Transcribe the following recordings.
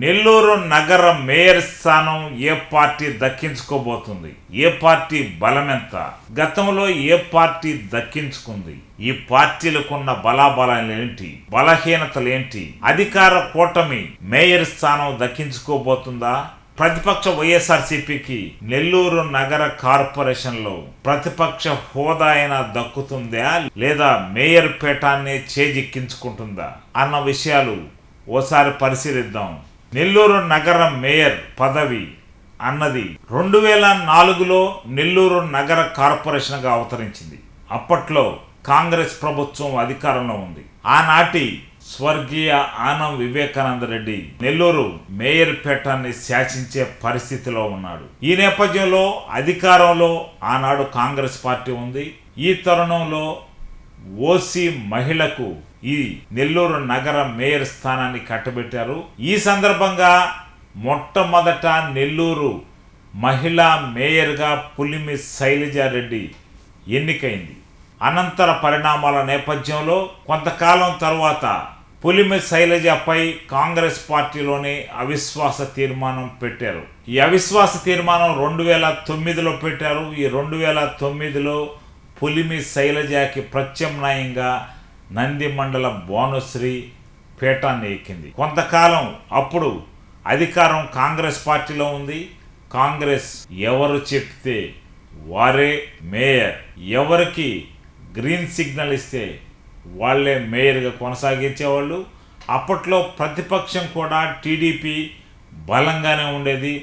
నెల్లూరు నగర మేయర్ స్థానం ఏ పార్టీ దక్కించుకోబోతుంది? ఏ పార్టీ బలమెంత? గతంలో ఏ పార్టీ దక్కించుకుంది? ఈ పార్టీలకున్న బలాబలాలేంటి, బలహీనతలేంటి? అధికార కూటమి మేయర్ స్థానం దక్కించుకోబోతుందా? ప్రతిపక్ష వైఎస్ఆర్సీపీకి నెల్లూరు నగర కార్పొరేషన్లో ప్రతిపక్ష హోదా అయినా దక్కుతుందా, లేదా మేయర్ పీఠాన్ని చేజిక్కించుకుంటుందా అన్న విషయాలు ఓసారి పరిశీలిద్దాం. నెల్లూరు నగర మేయర్ పదవి అన్నది 2004లో నెల్లూరు నగర కార్పొరేషన్గా అవతరించింది. అప్పట్లో కాంగ్రెస్ ప్రభుత్వం అధికారంలో ఉంది. ఆనాటి స్వర్గీయ ఆనం వివేకానంద రెడ్డి నెల్లూరు మేయర్ పీఠాన్ని శాసించే పరిస్థితిలో ఉన్నాడు. ఈ నేపథ్యంలో అధికారంలో ఆనాడు కాంగ్రెస్ పార్టీ ఉంది. ఈ తరుణంలో ఓసీ మహిళకు ఈ నెల్లూరు నగర మేయర్ స్థానాన్ని కట్టబెట్టారు. ఈ సందర్భంగా మొట్టమొదట నెల్లూరు మహిళా మేయర్గా పులిమి శైలజారెడ్డి ఎన్నికైంది. అనంతర పరిణామాల నేపథ్యంలో కొంతకాలం తరువాత పులిమి శైలజపై కాంగ్రెస్ పార్టీలోని అవిశ్వాస తీర్మానం పెట్టారు. ఈ అవిశ్వాస తీర్మానం 2009లో పెట్టారు. ఈ 2009లో పులిమి శైలజకి ప్రత్యామ్నాయంగా నంది మండల భానుశ్రీ పీఠాన్ని ఎక్కింది. కొంతకాలం అప్పుడు అధికారం కాంగ్రెస్ పార్టీలో ఉంది. కాంగ్రెస్ ఎవరు చెప్తే వారే మేయర్, ఎవరికి గ్రీన్ సిగ్నల్ ఇస్తే వాళ్ళే మేయర్గా కొనసాగించేవాళ్ళు. అప్పట్లో ప్రతిపక్షం కూడా టీడీపీ బలంగానే ఉండేది.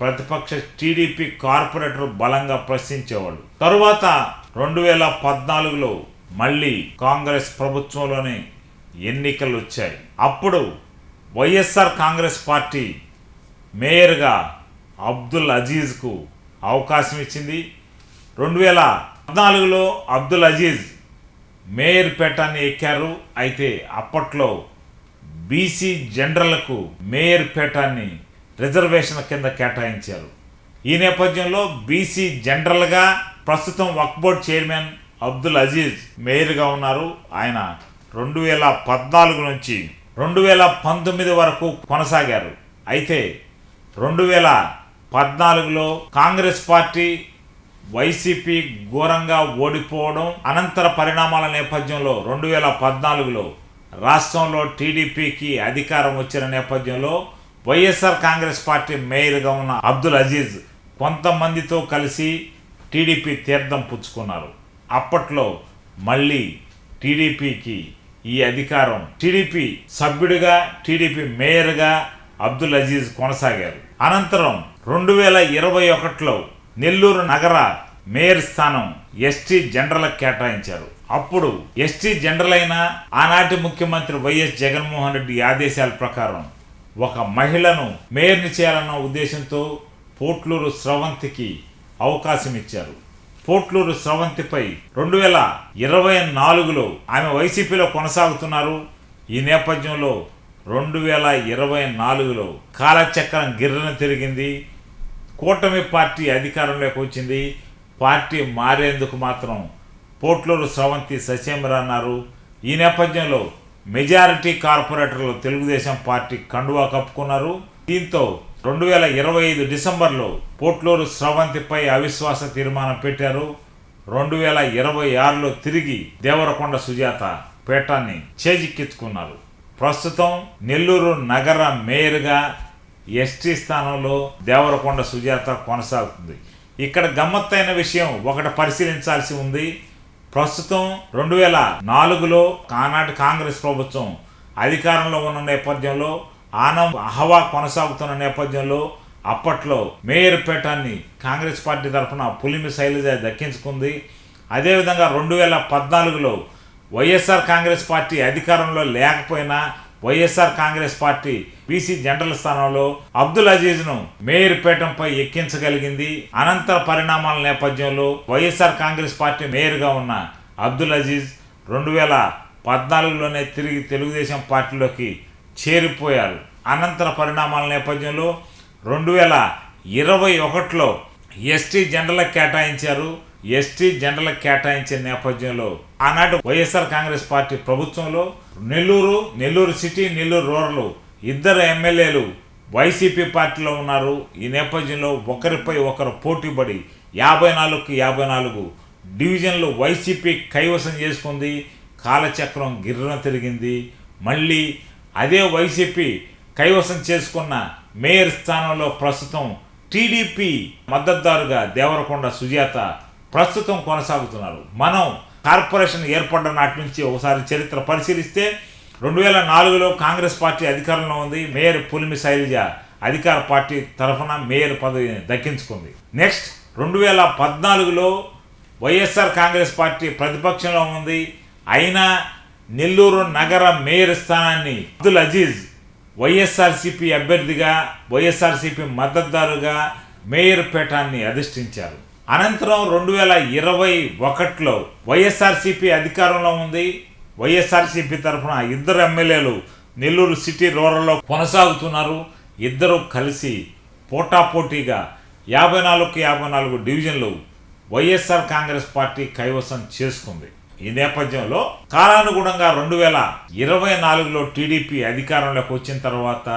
ప్రతిపక్ష టీడీపీ కార్పొరేటర్ బలంగా ప్రశ్నించేవాళ్ళు. తరువాత 2014లో మళ్ళీ కాంగ్రెస్ ప్రభుత్వంలోనే ఎన్నికలు వచ్చాయి. అప్పుడు వైఎస్ఆర్ కాంగ్రెస్ పార్టీ మేయర్గా అబ్దుల్ అజీజ్కు అవకాశం ఇచ్చింది. 2014లో అబ్దుల్ అజీజ్ మేయర్ పీఠాన్ని ఎక్కారు. అయితే అప్పట్లో బీసీ జనరల్కు మేయర్ పీఠాన్ని రిజర్వేషన్ కింద కేటాయించారు. ఈ నేపథ్యంలో బీసీ జనరల్గా ప్రస్తుతం వక్ఫ్ బోర్డ్ చైర్మన్ అబ్దుల్ అజీజ్ మేయర్గా ఉన్నారు. ఆయన 2014 నుంచి 2019 వరకు కొనసాగారు. అయితే 2014లో కాంగ్రెస్ పార్టీ వైసీపీ ఘోరంగా ఓడిపోవడం, అనంతర పరిణామాల నేపథ్యంలో 2014లో రాష్ట్రంలో టీడీపీకి అధికారం వచ్చిన నేపథ్యంలో వైఎస్ఆర్ కాంగ్రెస్ పార్టీ మేయర్గా ఉన్న అబ్దుల్ అజీజ్ కొంతమందితో కలిసి టీడీపీ తీర్థం పుచ్చుకున్నారు. అప్పట్లో మళ్ళీ టీడీపీకి ఈ అధికారం, టీడీపీ సభ్యుడిగా, టీడీపీ మేయర్గా అబ్దుల్ అజీజ్ కొనసాగారు. అనంతరం 2021లో నెల్లూరు నగర మేయర్ స్థానం ఎస్టీ జనరల్కి కేటాయించారు. అప్పుడు ఎస్టీ జనరల్ అయిన ఆనాటి ముఖ్యమంత్రి వైఎస్ జగన్మోహన్ రెడ్డి ఆదేశాల ప్రకారం ఒక మహిళను మేయర్ని చేయాలన్న ఉద్దేశంతో పోట్లూరు స్రవంతికి అవకాశం ఇచ్చారు. పోట్లూరు స్రవంతిపై 2024లో ఆమె వైసీపీలో కొనసాగుతున్నారు. ఈ నేపథ్యంలో 2024లో కాలచక్రం గిర్రను తిరిగింది. కూటమి పార్టీ అధికారంలోకి వచ్చింది. పార్టీ మారేందుకు మాత్రం పోట్లూరు స్రవంతి ససేమిరా అన్నారు. ఈ నేపథ్యంలో మెజారిటీ కార్పొరేటర్లు తెలుగుదేశం పార్టీ కండువా కప్పుకున్నారు. దీంతో 2025 డిసెంబర్లో పోట్లూరు స్రవంతిపై అవిశ్వాస తీర్మానం పెట్టారు. 2026లో తిరిగి దేవరకొండ సుజాత పీఠాన్ని చేజిక్కించుకున్నారు. ప్రస్తుతం నెల్లూరు నగర మేయర్గా ఎస్టీ స్థానంలో దేవరకొండ సుజాత కొనసాగుతుంది. ఇక్కడ గమ్మత్తైన విషయం ఒకటి పరిశీలించాల్సి ఉంది. ప్రస్తుతం 2004లో ఆనాటి కాంగ్రెస్ ప్రభుత్వం అధికారంలో ఉన్న నేపథ్యంలో, ఆనం హవా కొనసాగుతున్న నేపథ్యంలో అప్పట్లో మేయర్ పీఠాన్ని కాంగ్రెస్ పార్టీ తరఫున పులిమి శైలజ దక్కించుకుంది. అదేవిధంగా 2014లో వైఎస్ఆర్ కాంగ్రెస్ పార్టీ అధికారంలో లేకపోయినా YSR Congress party BC general స్థానంలో అబ్దుల్ అజీజ్ను మేయర్ పీఠంపై ఎక్కించగలిగింది. అనంతర పరిణామాల నేపథ్యంలో వైఎస్ఆర్ కాంగ్రెస్ పార్టీ మేయర్గా ఉన్న అబ్దుల్ అజీజ్ 2014లోనే తిరిగి తెలుగుదేశం పార్టీలోకి చేరిపోయారు. అనంతర పరిణామాల నేపథ్యంలో 2021లో ఎస్టీ జనరల్కి కేటాయించారు. ఎస్టీ జనరల్ కేటాయించిన నేపథ్యంలో ఆనాటి వైఎస్ఆర్ కాంగ్రెస్ పార్టీ ప్రభుత్వంలో నెల్లూరు సిటీ, నెల్లూరు రూరల్ ఇద్దరు ఎమ్మెల్యేలు వైసీపీ పార్టీలో ఉన్నారు. ఈ నేపథ్యంలో ఒకరిపై ఒకరు పోటీపడి 54కి 54 డివిజన్లు వైసీపీ కైవసం చేసుకుంది. కాలచక్రం గిర్రన తిరిగింది. మళ్ళీ అదే వైసీపీ కైవసం చేసుకున్న మేయర్ స్థానంలో ప్రస్తుతం టీడీపీ మద్దతుదారుగా దేవరకొండ సుజాత ప్రస్తుతం కొనసాగుతున్నారు. మనం కార్పొరేషన్ ఏర్పడ్డ నాటి నుంచి ఒకసారి చరిత్ర పరిశీలిస్తే 2004లో కాంగ్రెస్ పార్టీ అధికారంలో ఉంది. మేయర్ పులిమి శైలజ అధికార పార్టీ తరఫున మేయర్ పదవిని దక్కించుకుంది. నెక్స్ట్ 2014లో వైఎస్ఆర్ కాంగ్రెస్ పార్టీ ప్రతిపక్షంలో ఉంది. అయినా నెల్లూరు నగర మేయర్ స్థానాన్ని అబ్దుల్ అజీజ్ వైఎస్ఆర్సీపీ అభ్యర్థిగా వైఎస్ఆర్సీపీ మద్దతుదారుగా మేయర్ పీఠాన్ని అధిష్ఠించారు. అనంతరం 2021లో వైఎస్ఆర్సీపీ అధికారంలో ఉంది. వైఎస్ఆర్సీపీ తరఫున 2 ఎమ్మెల్యేలు నెల్లూరు సిటీ రూరల్లో కొనసాగుతున్నారు. ఇద్దరు కలిసి పోటాపోటీగా 54కి 54 డివిజన్లు వైఎస్ఆర్ కాంగ్రెస్ పార్టీ కైవసం చేసుకుంది. ఈ నేపథ్యంలో కాలానుగుణంగా 2024లో టీడీపీ అధికారంలోకి వచ్చిన తర్వాత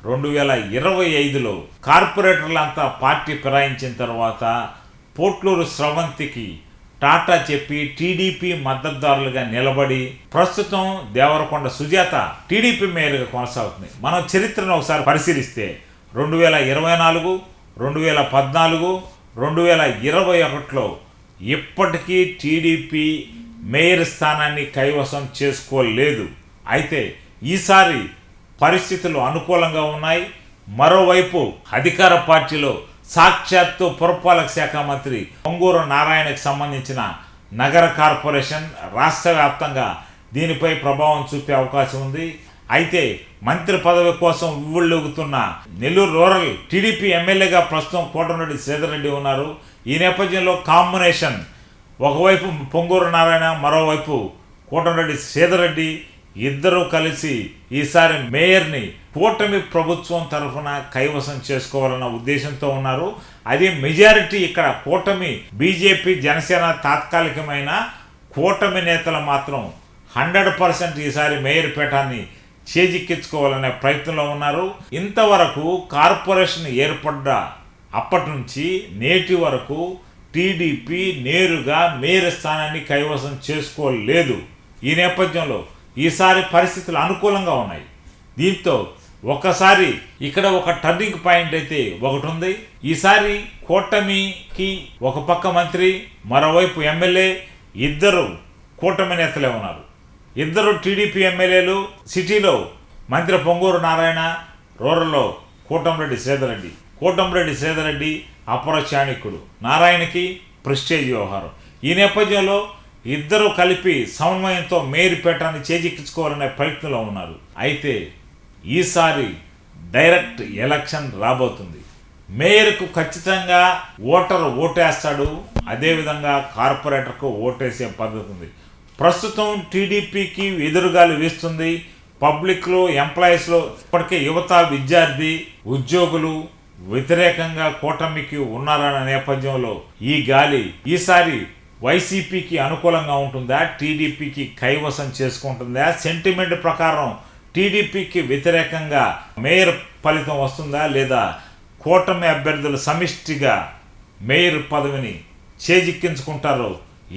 2025లో కార్పొరేటర్లంతా పార్టీ ఫిరాయించిన తర్వాత పోట్లూరు స్రవంతికి టాటా చెప్పి టీడీపీ మద్దతుదారులుగా నిలబడి ప్రస్తుతం దేవరకొండ సుజాత టీడీపీ మేయర్గా కొనసాగుతుంది. మనం చరిత్రను ఒకసారి పరిశీలిస్తే 2024, 2014, 2021లో ఇప్పటికీ టీడీపీ మేయర్ స్థానాన్ని కైవసం చేసుకోలేదు. అయితే ఈసారి పరిస్థితులు అనుకూలంగా ఉన్నాయి. మరోవైపు అధికార పార్టీలో సాక్షాత్తు పురపాలక శాఖ మంత్రి పొంగూరు నారాయణకు సంబంధించిన నగర కార్పొరేషన్ రాష్ట్ర వ్యాప్తంగా దీనిపై ప్రభావం చూపే అవకాశం ఉంది. అయితే మంత్రి పదవి కోసం ఉవ్వుళ్ళూగుతున్న నెల్లూరు రూరల్ టీడీపీ ఎమ్మెల్యేగా ప్రస్తుతం కోటమిరెడ్డి శ్రీధర్ రెడ్డి ఉన్నారు. ఈ నేపథ్యంలో కాంబినేషన్ ఒకవైపు పొంగూరు నారాయణ, మరోవైపు కోటమిరెడ్డి శ్రీధర్ రెడ్డి ఇద్దరూ కలిసి ఈసారి మేయర్ని కూటమి ప్రభుత్వం తరఫున కైవసం చేసుకోవాలన్న ఉద్దేశంతో ఉన్నారు. అది మెజారిటీ ఇక్కడ కూటమి బీజేపీ జనసేన తాత్కాలికమైన కూటమి నేతలు మాత్రం 100% ఈసారి మేయర్ పీఠాన్ని చేజిక్కించుకోవాలనే ప్రయత్నంలో ఉన్నారు. ఇంతవరకు కార్పొరేషన్ ఏర్పడ్డ అప్పటి నుంచి నేటి వరకు టీడీపీ నేరుగా మేయర్ స్థానాన్ని కైవసం చేసుకోలేదు. ఈ నేపథ్యంలో ఈసారి పరిస్థితులు అనుకూలంగా ఉన్నాయి. దీంతో ఒకసారి ఇక్కడ ఒక టర్నింగ్ పాయింట్ అయితే ఒకటి ఉంది. ఈసారి కూటమికి ఒక పక్క మంత్రి, మరోవైపు ఎమ్మెల్యే, ఇద్దరు కూటమి నేతలే ఉన్నారు. ఇద్దరు టీడీపీ ఎమ్మెల్యేలు, సిటీలో మంత్రి పొంగూరు నారాయణ, రూరల్లో కోటమిరెడ్డి శ్రీధర్ రెడ్డి. కోటమిరెడ్డి శ్రీధర్ రెడ్డి అపర చాణక్యుడు, నారాయణకి ప్రెస్టేజ్ వ్యవహారం. ఈ నేపథ్యంలో ఇద్దరు కలిపి సమన్వయంతో మేయర్ పీఠాన్ని చేజిక్కించుకోవాలనే ప్రయత్నంలో ఉన్నారు. అయితే ఈసారి డైరెక్ట్ ఎలక్షన్ రాబోతుంది. మేయర్కు ఖచ్చితంగా ఓటేస్తాడు. అదేవిధంగా కార్పొరేటర్కు ఓటేసే పద్ధతి ఉంది. ప్రస్తుతం టీడీపీకి ఎదురుగాలి వీస్తుంది. పబ్లిక్లో, ఎంప్లాయీస్లో ఇప్పటికే యువత, విద్యార్థి, ఉద్యోగులు వ్యతిరేకంగా కూటమికి ఉన్నారన్న నేపథ్యంలో ఈ గాలి ఈసారి వైసీపీకి అనుకూలంగా ఉంటుందా, టీడీపీకి కైవసం చేసుకుంటుందా? సెంటిమెంట్ ప్రకారం టీడీపీకి వ్యతిరేకంగా మేయర్ ఫలితం వస్తుందా, లేదా కూటమి అభ్యర్థులు సమిష్టిగా మేయర్ పదవిని చేజిక్కించుకుంటారో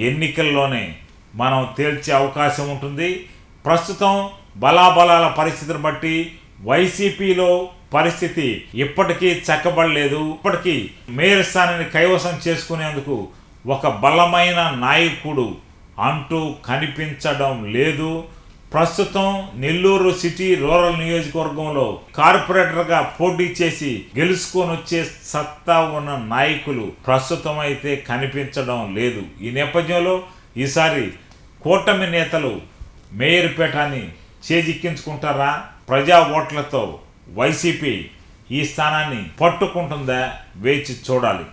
ఎన్నికల్లోనే మనం తేల్చే అవకాశం ఉంటుంది. ప్రస్తుతం బలాబలాల పరిస్థితిని బట్టి వైసీపీలో పరిస్థితి ఇప్పటికీ చక్కబడలేదు. ఇప్పటికీ మేయర్ స్థానాన్ని కైవసం చేసుకునేందుకు ఒక బలమైన నాయకుడు అంటూ కనిపించడం లేదు. ప్రస్తుతం నెల్లూరు సిటీ రూరల్ నియోజకవర్గంలో కార్పొరేటర్గా పోటీ చేసి గెలుచుకొని వచ్చే సత్తా ఉన్న నాయకులు ప్రస్తుతం అయితే కనిపించడం లేదు. ఈ నేపథ్యంలో ఈసారి కూటమి నేతలు మేయర్ పీఠాన్ని చేజిక్కించుకుంటారా? ప్రజా ఓట్లతో వైసీపీ ఈ స్థానాన్ని పట్టుకుంటుందా? వేచి చూడాలి.